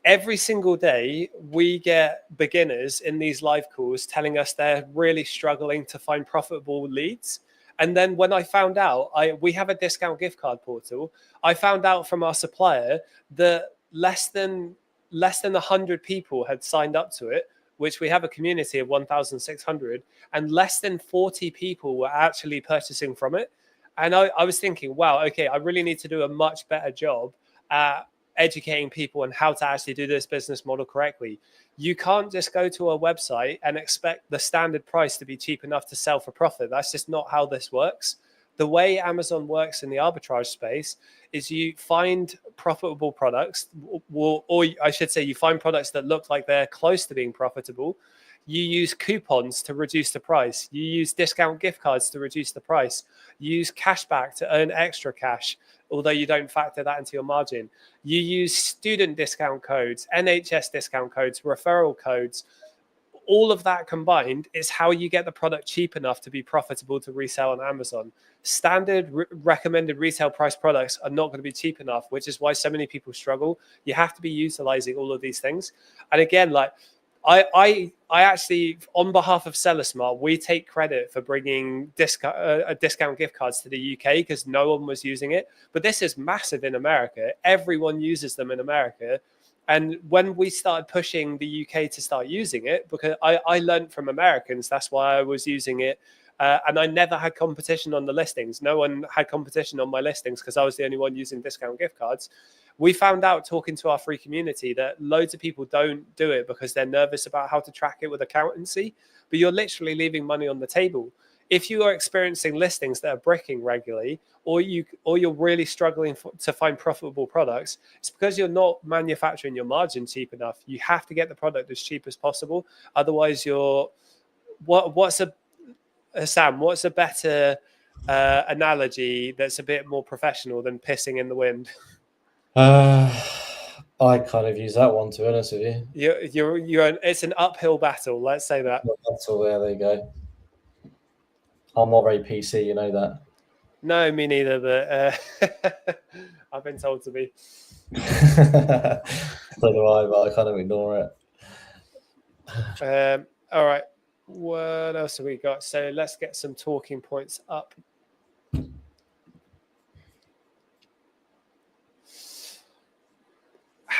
Speaker 1: Every single day, we get beginners in these live calls telling us they're really struggling to find profitable leads. And then when I found out, we have a discount gift card portal. I found out from our supplier that less than 100 people had signed up to it, which we have a community of 1,600, and less than 40 people were actually purchasing from it. And I was thinking, wow, okay, I really need to do a much better job at educating people on how to actually do this business model correctly. You can't just go to a website and expect the standard price to be cheap enough to sell for profit. That's just not how this works. The way Amazon works in the arbitrage space is you find profitable products, or I should say, you find products that look like they're close to being profitable. You use coupons to reduce the price. You use discount gift cards to reduce the price. You use cashback to earn extra cash, although you don't factor that into your margin. You use student discount codes, NHS discount codes, referral codes. all of that combined is how you get the product cheap enough to be profitable to resell on Amazon. Standard recommended retail price products are not going to be cheap enough, which is why so many people struggle. You have to be utilizing all of these things. And again, like I actually, on behalf of SellerSmart, we take credit for bringing discount gift cards to the UK because no one was using it. But this is massive in America. Everyone uses them in America. And when we started pushing the UK to start using it, because I learned from Americans, that's why I was using it. And I never had competition on the listings. No one had competition on my listings because I was the only one using discount gift cards. We found out talking to our free community that loads of people don't do it because they're nervous about how to track it with accountancy, but you're literally leaving money on the table. If you are experiencing listings that are bricking regularly, or you're really struggling to find profitable products, it's because you're not manufacturing your margin cheap enough. You have to get the product as cheap as possible. Otherwise, Sam, what's a better analogy that's a bit more professional than pissing in the wind?
Speaker 2: I kind of use that one, to be honest with you.
Speaker 1: It's an uphill battle. Let's say that.
Speaker 2: Battle, there you go. I'm not very PC, you know that.
Speaker 1: No, me neither. But I've been told to be.
Speaker 2: So do I, but I kind of ignore
Speaker 1: it. All right. What else have we got? So let's get some talking points up.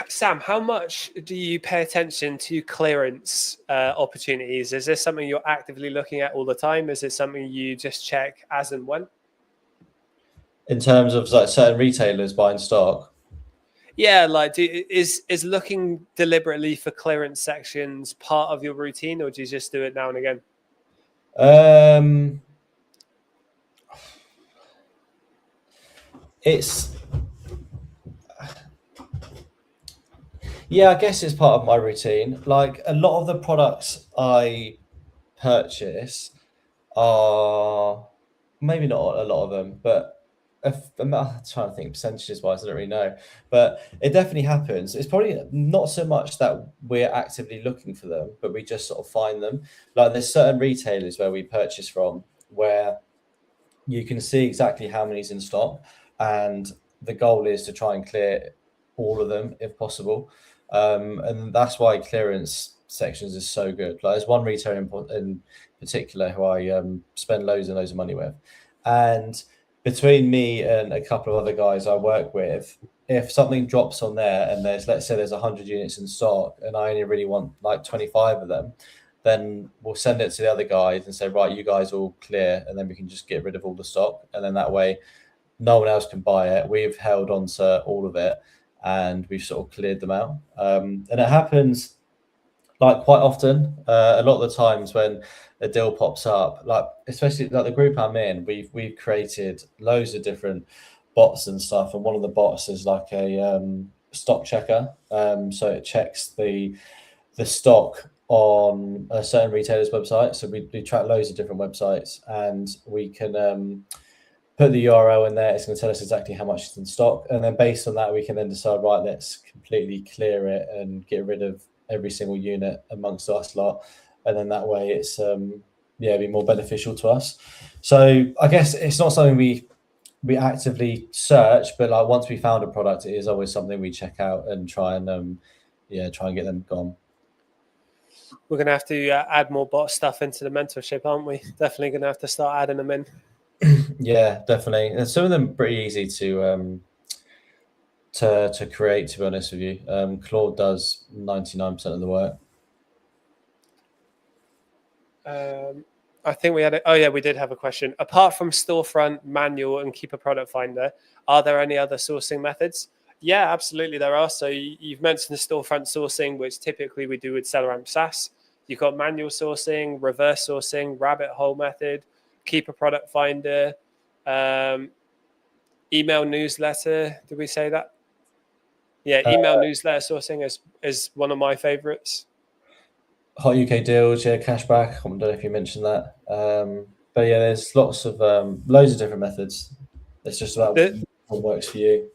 Speaker 1: Sam, how much do you pay attention to clearance opportunities? Is this something you're actively looking at all the time? Is it something you just check as and when?
Speaker 2: In terms of like certain retailers buying stock?
Speaker 1: Yeah, like is looking deliberately for clearance sections part of your routine, or do you just do it now and again?
Speaker 2: Yeah, I guess it's part of my routine. Like a lot of the products I purchase are maybe not a lot of them, but I'm trying to think percentages wise, I don't really know, but it definitely happens. It's probably not so much that we're actively looking for them, but we just sort of find them. Like there's certain retailers where we purchase from where you can see exactly how many's in stock, and the goal is to try and clear all of them if possible. And that's why clearance sections is so good. Like there's one retailer in particular who I spend loads and loads of money with, and between me and a couple of other guys I work with, if something drops on there and let's say there's 100 units in stock and I only really want like 25 of them, then we'll send it to the other guys and say, right, you guys all clear, and then we can just get rid of all the stock, and then that way no one else can buy it. We've held on to all of it and we've sort of cleared them out. And it happens like quite often. A lot of the times when a deal pops up, like especially like the group I'm in, we've created loads of different bots and stuff, and one of the bots is like a stock checker. So it checks the stock on a certain retailer's website. So we track loads of different websites, and we can put the URL in there. It's going to tell us exactly how much is in stock, and then based on that, we can then decide, right, let's completely clear it and get rid of every single unit amongst us lot, and then that way it's be more beneficial to us. So I guess it's not something we actively search, but like once we found a product, it is always something we check out and try and get them gone.
Speaker 1: We're gonna have to add more bot stuff into the mentorship, aren't we? Definitely gonna have to start adding them in.
Speaker 2: Yeah, definitely. And some of them pretty easy to create, to be honest with you. Claude does 99% of the work.
Speaker 1: I think we had we did have a question. Apart from storefront, manual, and keep a product finder, are there any other sourcing methods? Yeah, absolutely there are. So you've mentioned the storefront sourcing, which typically we do with SellerAmp SaaS. You've got manual sourcing, reverse sourcing, rabbit hole method, keep a product finder, email newsletter. Did we say that? Yeah, email newsletter sourcing is one of my favorites.
Speaker 2: Hot UK deals, yeah, cashback. I don't know if you mentioned that. But yeah, there's loads of different methods. It's just about what works for you.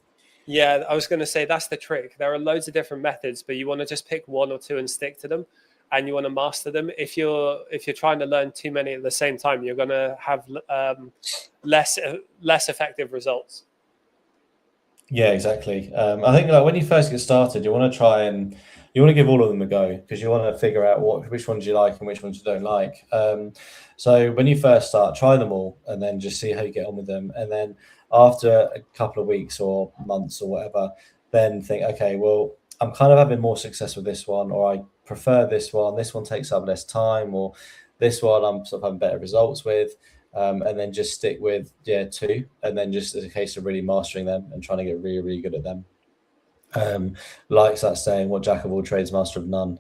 Speaker 1: Yeah, I was going to say that's the trick. There are loads of different methods, but you want to just pick one or two and stick to them. and you want to master them. If you're trying to learn too many at the same time, you're going to have less effective results.
Speaker 2: Yeah, exactly. I think like when you first get started, you want to give all of them a go, because you want to figure out which ones you like and which ones you don't like. So when you first start, try them all and then just see how you get on with them. And then after a couple of weeks or months or whatever, then think, okay, well, I'm kind of having more success with this one, or I prefer this one. This one takes up less time, or this one I'm sort of having better results with. And then just stick with 2, and then just as a case of really mastering them and trying to get really, really good at them. Like that saying, what jack of all trades, master of none.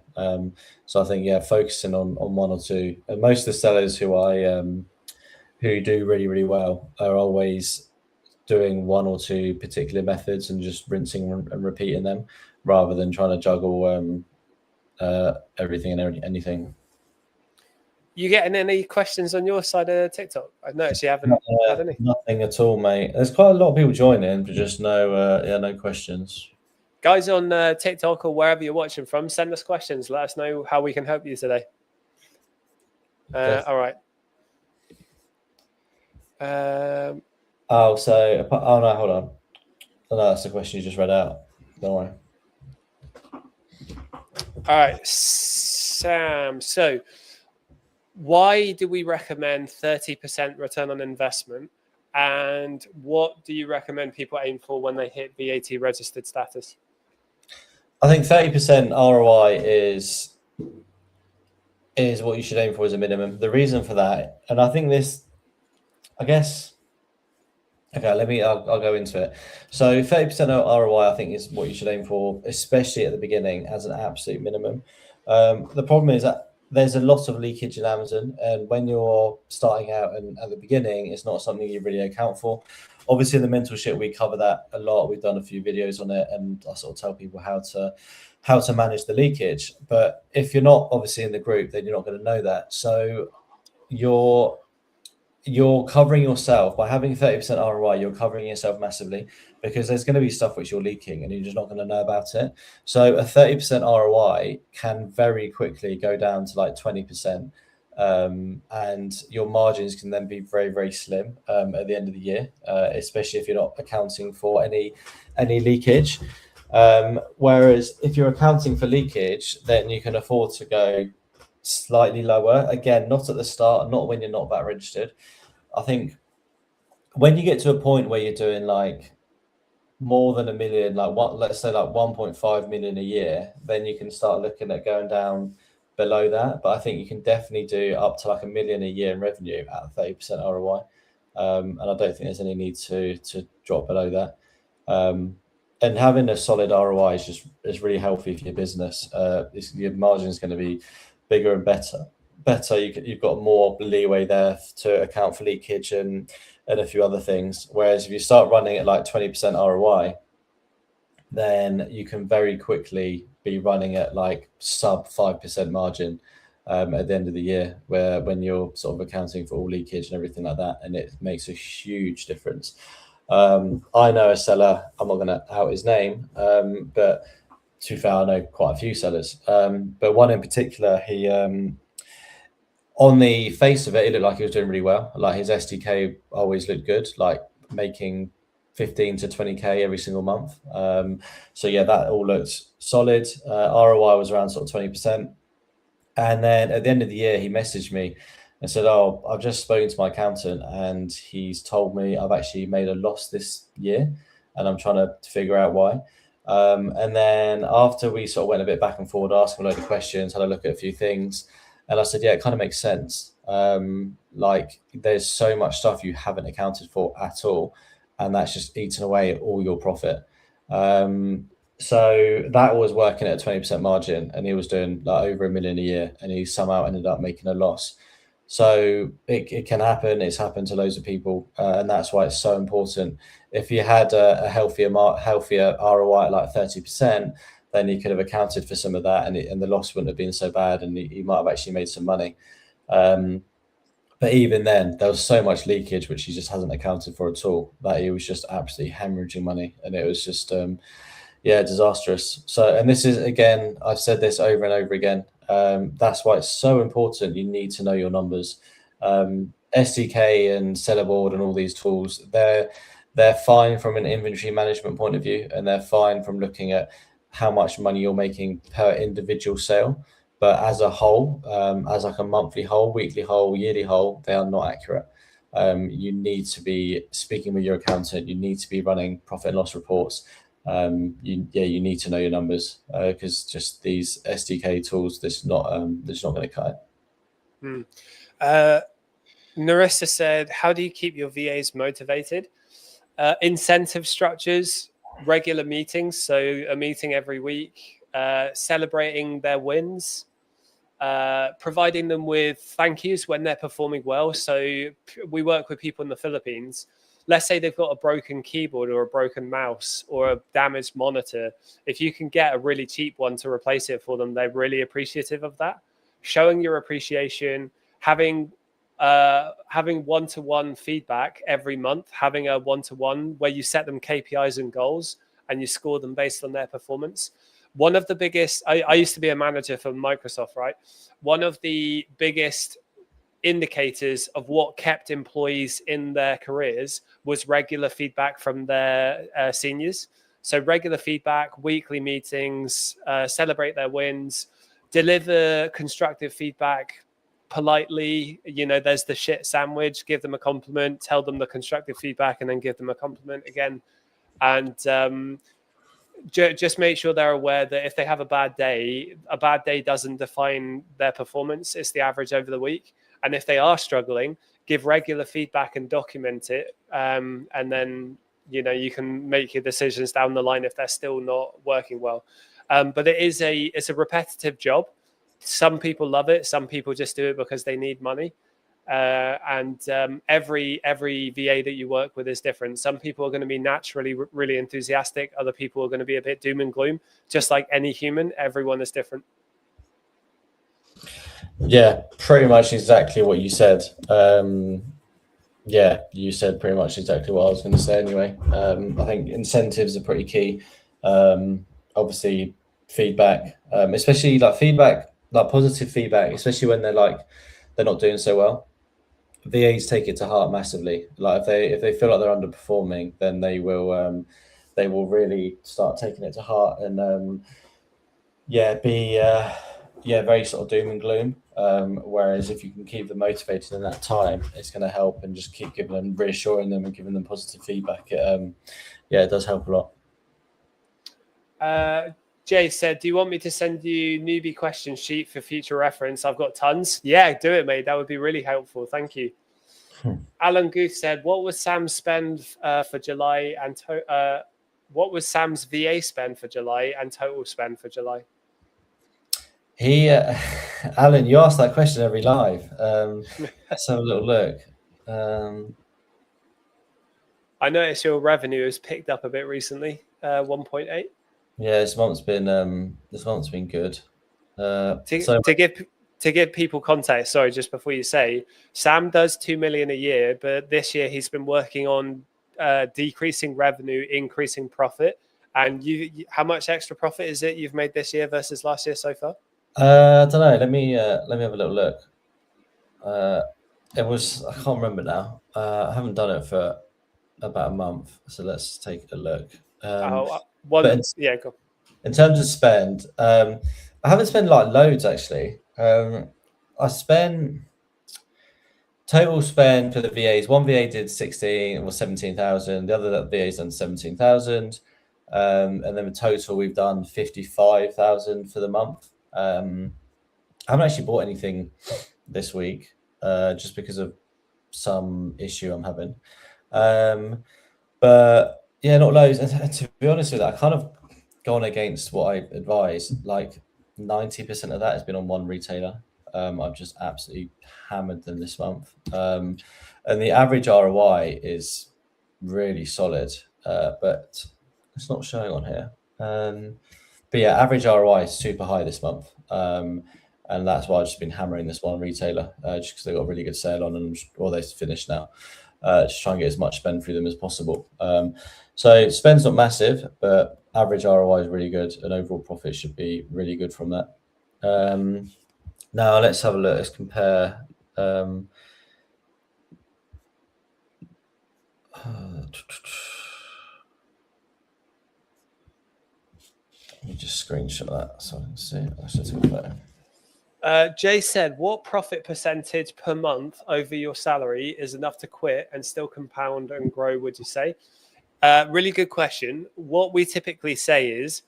Speaker 2: So I think focusing on 1 or 2, and most of the sellers who do really, really well are always doing 1 or 2 particular methods and just rinsing and repeating them, rather than trying to juggle everything and anything.
Speaker 1: You getting any questions on your side of TikTok? I noticed you haven't had any.
Speaker 2: Nothing at all, mate. There's quite a lot of people joining, but just no questions.
Speaker 1: Guys on TikTok or wherever you're watching from, send us questions. Let us know how we can help you today. All right.
Speaker 2: No, hold on. No, that's the question you just read out. Don't worry.
Speaker 1: All right, Sam. So, why do we recommend 30% return on investment? And what do you recommend people aim for when they hit VAT registered status?
Speaker 2: I think 30% ROI is what you should aim for as a minimum. The reason for that, and I think I'll go into it. So 30% ROI, I think, is what you should aim for, especially at the beginning, as an absolute minimum. The problem is that there's a lot of leakage in Amazon, and when you're starting out and at the beginning, it's not something you really account for. Obviously, in the mentorship, we cover that a lot. We've done a few videos on it, and I sort of tell people how to manage the leakage. But if you're not obviously in the group, then you're not going to know that. So you're covering yourself by having 30% ROI. You're covering yourself massively, because there's going to be stuff which you're leaking and you're just not going to know about it. So a 30% ROI can very quickly go down to like 20%, and your margins can then be very, very slim at the end of the year, especially if you're not accounting for any leakage. Whereas if you're accounting for leakage, then you can afford to go slightly lower. Again, not at the start, not when you're not VAT registered. I think when you get to a point where you're doing like more than $1 million, let's say like 1.5 million a year, then you can start looking at going down below that. But I think you can definitely do up to like $1 million a year in revenue at 30% ROI. And I don't think there's any need to drop below that. And having a solid ROI is really healthy for your business. Your margin is going to be bigger and better. You've got more leeway there to account for leakage and a few other things. Whereas if you start running at like 20% ROI, then you can very quickly be running at like sub 5% margin at the end of the year, when you're sort of accounting for all leakage and everything like that, and it makes a huge difference. I know a seller, I'm not going to out his name, but to be fair, I know quite a few sellers, but one in particular, he on the face of it, it looked like he was doing really well. Like his SDK always looked good, like making 15 to 20k every single month. So yeah, that all looked solid. ROI was around sort of 20%. And then at the end of the year, he messaged me and said, "Oh, I've just spoken to my accountant and he's told me I've actually made a loss this year, and I'm trying to figure out why." And then after we sort of went a bit back and forward, asked him a load of questions, had a look at a few things, and I said, "Yeah, it kind of makes sense. Like there's so much stuff you haven't accounted for at all, and that's just eaten away at all your profit." So that was working at a 20% margin, and he was doing like over $1 million a year, and he somehow ended up making a loss. So it can happen. It's happened to loads of people, and that's why it's so important. If you had a healthier ROI at like 30%, then you could have accounted for some of that, and the loss wouldn't have been so bad, and you might have actually made some money. But even then, there was so much leakage which he just hasn't accounted for at all, that he was just absolutely hemorrhaging money, and it was just yeah, disastrous. So, and this is, again, I've said this over and over again. That's why it's so important. You need to know your numbers. SDK and Sellerboard and all these tools, they're fine from an inventory management point of view, and they're fine from looking at how much money you're making per individual sale. But as a whole, as like a monthly whole, weekly whole, yearly whole, they are not accurate. You need to be speaking with your accountant. You need to be running profit and loss reports. You need to know your numbers, because just these SDK tools, they're just not going to cut
Speaker 1: it. Narissa said, how do you keep your VAs motivated? Incentive structures, regular meetings, so a meeting every week, celebrating their wins, providing them with thank yous when they're performing well. So we work with people in the Philippines. Let's say they've got a broken keyboard or a broken mouse or a damaged monitor. If you can get a really cheap one to replace it for them, they're really appreciative of that. Showing your appreciation, having one-to-one feedback every month, having a one-to-one where you set them KPIs and goals and you score them based on their performance. One of the biggest, I used to be a manager for Microsoft, right? One of the biggest indicators of what kept employees in their careers was regular feedback from their seniors. So regular feedback, weekly meetings, celebrate their wins, deliver constructive feedback politely. There's the shit sandwich, give them a compliment, tell them the constructive feedback, and then give them a compliment again. And just make sure they're aware that if they have a bad day doesn't define their performance. It's the average over the week. And if they are struggling, give regular feedback and document it. And then, you can make your decisions down the line if they're still not working well. But it's a repetitive job. Some people love it. Some people just do it because they need money. Every VA that you work with is different. Some people are going to be naturally really enthusiastic. Other people are going to be a bit doom and gloom. Just like any human, everyone is different.
Speaker 2: Yeah, pretty much exactly what you said. You said pretty much exactly what I was going to say anyway. I think incentives are pretty key. Obviously, feedback, especially like positive feedback, especially when they're not doing so well. VAs take it to heart massively. Like if they feel like they're underperforming, then they will really start taking it to heart and be very sort of doom and gloom. Whereas if you can keep them motivated in that time, it's going to help, and just keep giving them, reassuring them and giving them positive feedback. It does help a
Speaker 1: lot. Jay said, do you want me to send you newbie question sheet for future reference? I've got tons. Yeah, do it, mate. That would be really helpful. Thank you. Alan Guth said, what was Sam's spend for July and what was Sam's VA spend for July and total spend for July?
Speaker 2: Alan, you ask that question every live. Let's have a little look.
Speaker 1: I noticed your revenue has picked up a bit recently, 1.8.
Speaker 2: Yeah, this month's been good.
Speaker 1: To give people context, sorry, just before you say, Sam does 2 million a year, but this year he's been working on decreasing revenue, increasing profit. And how much extra profit is it you've made this year versus last year so far?
Speaker 2: I don't know. Let me have a little look. It was, I can't remember now. I haven't done it for about a month, so let's take a look.
Speaker 1: Go.
Speaker 2: In terms of spend, I haven't spent loads actually. I spent total spend for the VAs. One VA did 17,000. The other VA's done 17,000. And then the total we've done 55,000 for the month. I haven't actually bought anything this week, just because of some issue I'm having. But yeah, not loads. And to be honest with you, I kind of gone against what I advise. 90% of that has been on one retailer. I've just absolutely hammered them this month. And the average ROI is really solid, but it's not showing on here. But yeah, average ROI is super high this month. And that's why I've just been hammering this one retailer, just because they got a really good sale on, and they've finished now. Just try and get as much spend through them as possible. So spend's not massive, but average ROI is really good, and overall profit should be really good from that. Now let's have a look. Let's compare. Let me just screenshot that so I can see it. I should take a photo.
Speaker 1: Jay said, what profit percentage per month over your salary is enough to quit and still compound and grow, would you say? Really good question. What we typically say is,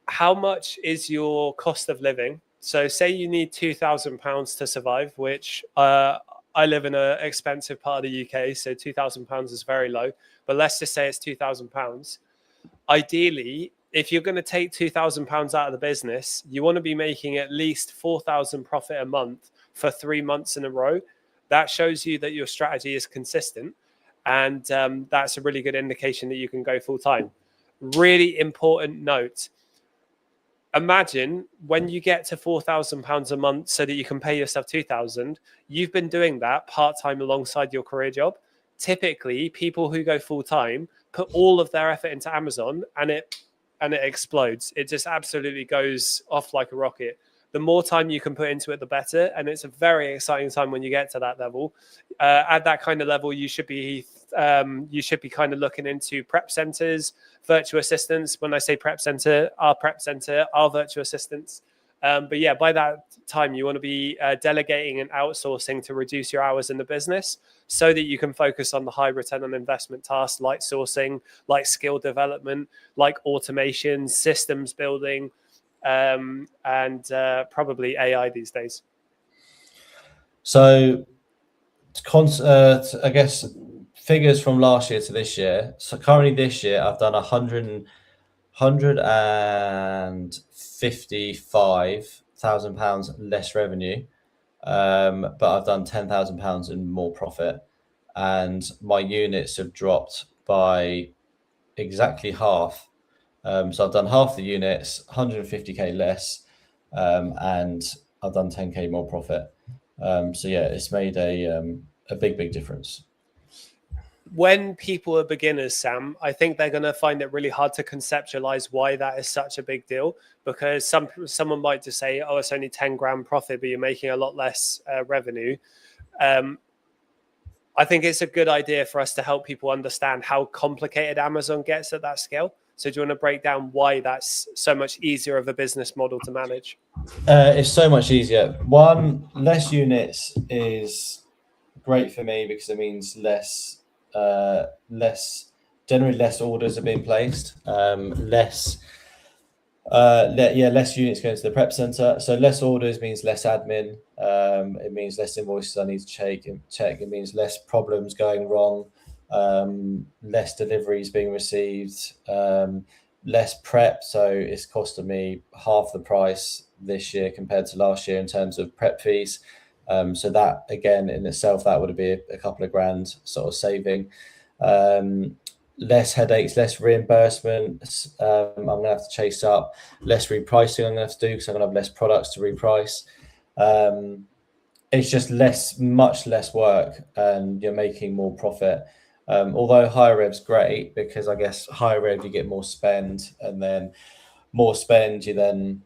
Speaker 1: how much is your cost of living? So say you need £2,000 to survive, which I live in an expensive part of the UK, so £2,000 is very low. But let's just say it's £2,000. Ideally, if you're going to take £2,000 out of the business, you want to be making at least 4,000 profit a month for 3 months in a row. That shows you that your strategy is consistent. And that's a really good indication that you can go full time. Really important note. Imagine when you get to £4,000 a month so that you can pay yourself 2,000, you've been doing that part-time alongside your career job. Typically, people who go full-time put all of their effort into Amazon and it explodes. It just absolutely goes off like a rocket. The more time you can put into it, the better. And it's a very exciting time when you get to that level. At that kind of level, you should be kind of looking into prep centers, virtual assistants. When I say prep center, our virtual assistants. But yeah, by that time, you want to be delegating and outsourcing to reduce your hours in the business so that you can focus on the high return on investment tasks like sourcing, like skill development, like automation, systems building, and probably AI these days.
Speaker 2: So, I guess figures from last year to this year. So currently this year, I've done 155,000 pounds less revenue, but I've done £10,000 in more profit, and my units have dropped by exactly half. So I've done half the units, 150k less, and I've done 10k more profit. So yeah, it's made a big difference.
Speaker 1: When people are beginners, Sam, I think they're going to find it really hard to conceptualize why that is such a big deal, because someone might just say, oh, it's only 10 grand profit, but you're making a lot less revenue. I think it's a good idea for us to help people understand how complicated Amazon gets at that scale. So do you want to break down why that's so much easier of a business model to manage?
Speaker 2: It's so much easier. One, less units is great for me because it means generally less orders are being placed, less units going to the prep center. So less orders means less admin. It means less invoices I need to check. It means less problems going wrong, less deliveries being received, less prep. So it's costing me half the price this year compared to last year in terms of prep fees. So that again in itself, that would be a couple of grand sort of saving. Less headaches, less reimbursements. I'm going to have to chase up. Less repricing I'm going to have to do because I'm going to have less products to reprice. It's just much less work, and you're making more profit. Although higher rev's great because I guess higher rev you get more spend, and then more spend you then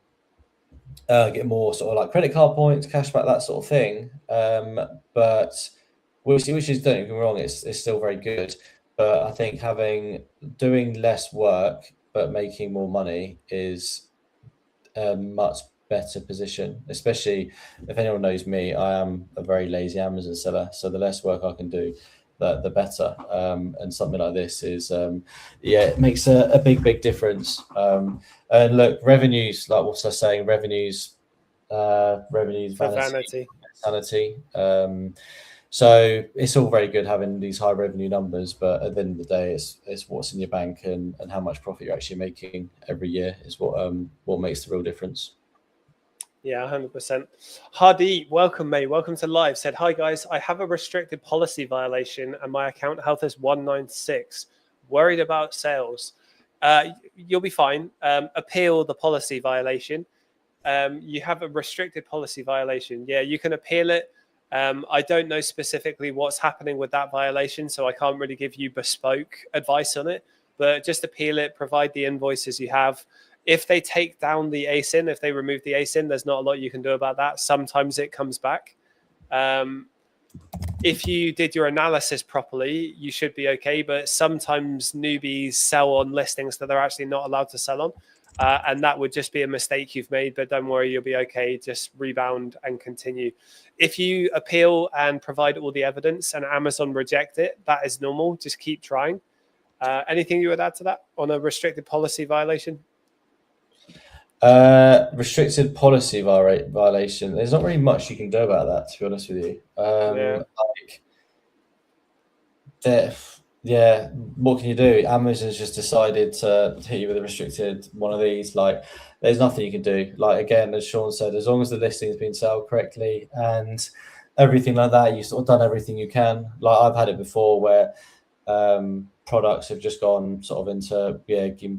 Speaker 2: get more sort of like credit card points, cashback, that sort of thing. But which is, don't get me wrong, it's still very good. But I think doing less work but making more money is a much better position, especially if anyone knows me, I am a very lazy Amazon seller. So the less work I can do, the better. And something like this is, it makes a big difference. And look, revenues, like what I was saying, revenues vanity. So it's all very good having these high revenue numbers, but at the end of the day, it's what's in your bank and how much profit you're actually making every year is what makes the real difference.
Speaker 1: Yeah, 100%. Hardeep, welcome, mate. Welcome to live. Said, hi, guys. I have a restricted policy violation and my account health is 196. Worried about sales. You'll be fine. Appeal the policy violation. You have a restricted policy violation. Yeah, you can appeal it. I don't know specifically what's happening with that violation, so I can't really give you bespoke advice on it. but just appeal it, provide the invoices you have. If they take down the ASIN, if they remove the ASIN, there's not a lot you can do about that. Sometimes it comes back. If you did your analysis properly, you should be okay. But sometimes newbies sell on listings that they're actually not allowed to sell on. And that would just be a mistake you've made. But don't worry, you'll be okay. Just rebound and continue. If you appeal and provide all the evidence and Amazon reject it, that is normal. Just keep trying. Anything you would add to that on a restricted policy violation?
Speaker 2: Restricted policy violation. There's not really much you can do about that, to be honest with you. Yeah, what can you do? Amazon's just decided to hit you with a restricted one of these. Like, there's nothing you can do. Like, again, as Sean said, as long as the listing's been sold correctly and everything like that, you've sort of done everything you can. Like, I've had it before where products have just gone sort of into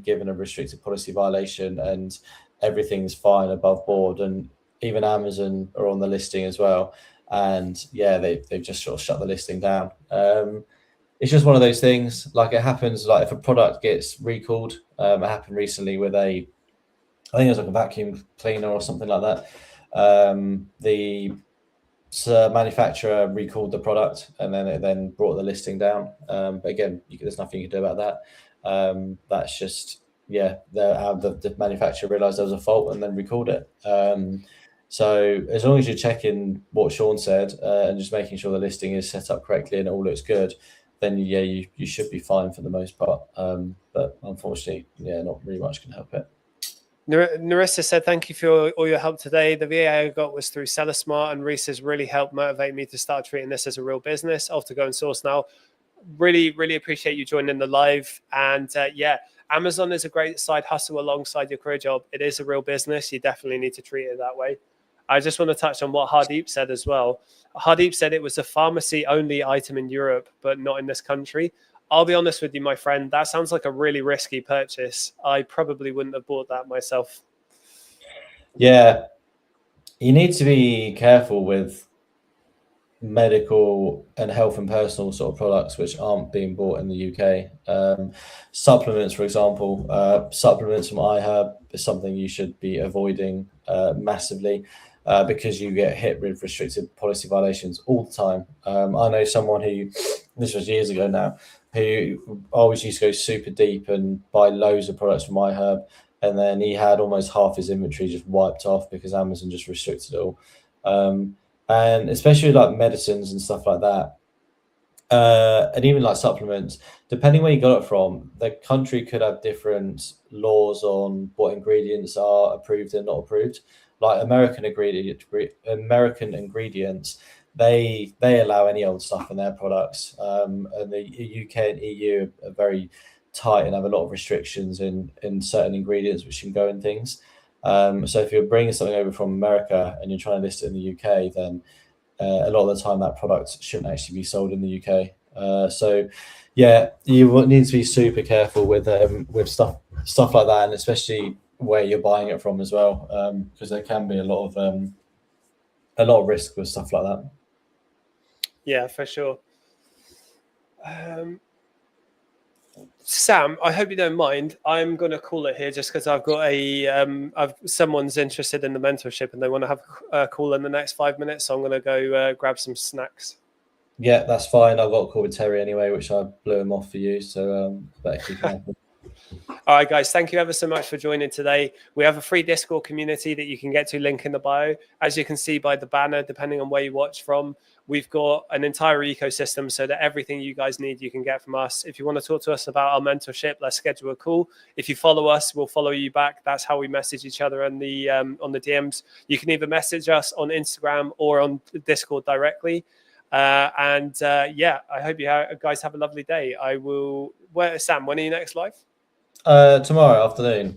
Speaker 2: given a restricted policy violation and everything's fine above board, and even Amazon are on the listing as well, and they've just sort of shut the listing down. It's just one of those things. Like, it happens, like if a product gets recalled, it happened recently with I think it was like a vacuum cleaner or something like that. The manufacturer recalled the product and then it brought the listing down. But again, there's nothing you can do about that. That's just the manufacturer realized there was a fault and then recalled it. So as long as you're checking what Sean said and just making sure the listing is set up correctly and it all looks good, then you should be fine for the most part. But unfortunately, not really much can help it.
Speaker 1: Narissa said, thank you for all your help today. The VA I got was through SellerSmart, and Reese has really helped motivate me to start treating this as a real business. I'll have to go and source now. Really, really appreciate you joining the live. And Amazon is a great side hustle alongside your career job. It is a real business. You definitely need to treat it that way. I just want to touch on what Hardeep said as well. Hardeep said it was a pharmacy-only item in Europe, but not in this country. I'll be honest with you, my friend, that sounds like a really risky purchase. I probably wouldn't have bought that myself.
Speaker 2: Yeah, you need to be careful with medical and health and personal sort of products which aren't being bought in the UK. Supplements, for example, supplements from iHerb is something you should be avoiding massively because you get hit with restricted policy violations all the time. I know someone who, this was years ago now, who always used to go super deep and buy loads of products from iHerb, and then he had almost half his inventory just wiped off because Amazon just restricted it all. And especially like medicines and stuff like that, and even like supplements, depending where you got it from, the country could have different laws on what ingredients are approved and not approved. Like American ingredients, they allow any old stuff in their products, and the UK and EU are very tight and have a lot of restrictions in certain ingredients which can go in things. So if you're bringing something over from America and you're trying to list it in the UK, then a lot of the time that product shouldn't actually be sold in the UK. So yeah, you need to be super careful with stuff like that, and especially where you're buying it from as well, because there can be a lot of risk with stuff like that.
Speaker 1: Yeah, for sure. Sam, I hope you don't mind. I'm going to call it here just because I've got someone's interested in the mentorship and they want to have a call in the next 5 minutes. So I'm going to go grab some snacks.
Speaker 2: Yeah, that's fine. I've got a call with Terry anyway, which I blew him off for you. So better keep going.
Speaker 1: All right, guys, thank you ever so much for joining today. We have a free Discord community that you can get to, link in the bio. As you can see by the banner, depending on where you watch from, we've got an entire ecosystem so that everything you guys need, you can get from us. If you want to talk to us about our mentorship, let's schedule a call. If you follow us, we'll follow you back. That's how we message each other on the DMs. You can either message us on Instagram or on Discord directly. I hope you guys have a lovely day. Sam, when are you next live?
Speaker 2: Tomorrow afternoon.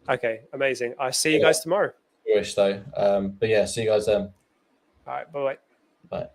Speaker 1: Okay, amazing. I'll see you guys tomorrow.
Speaker 2: Wish though. But yeah, see you guys then.
Speaker 1: All right, bye-bye.
Speaker 2: Bye.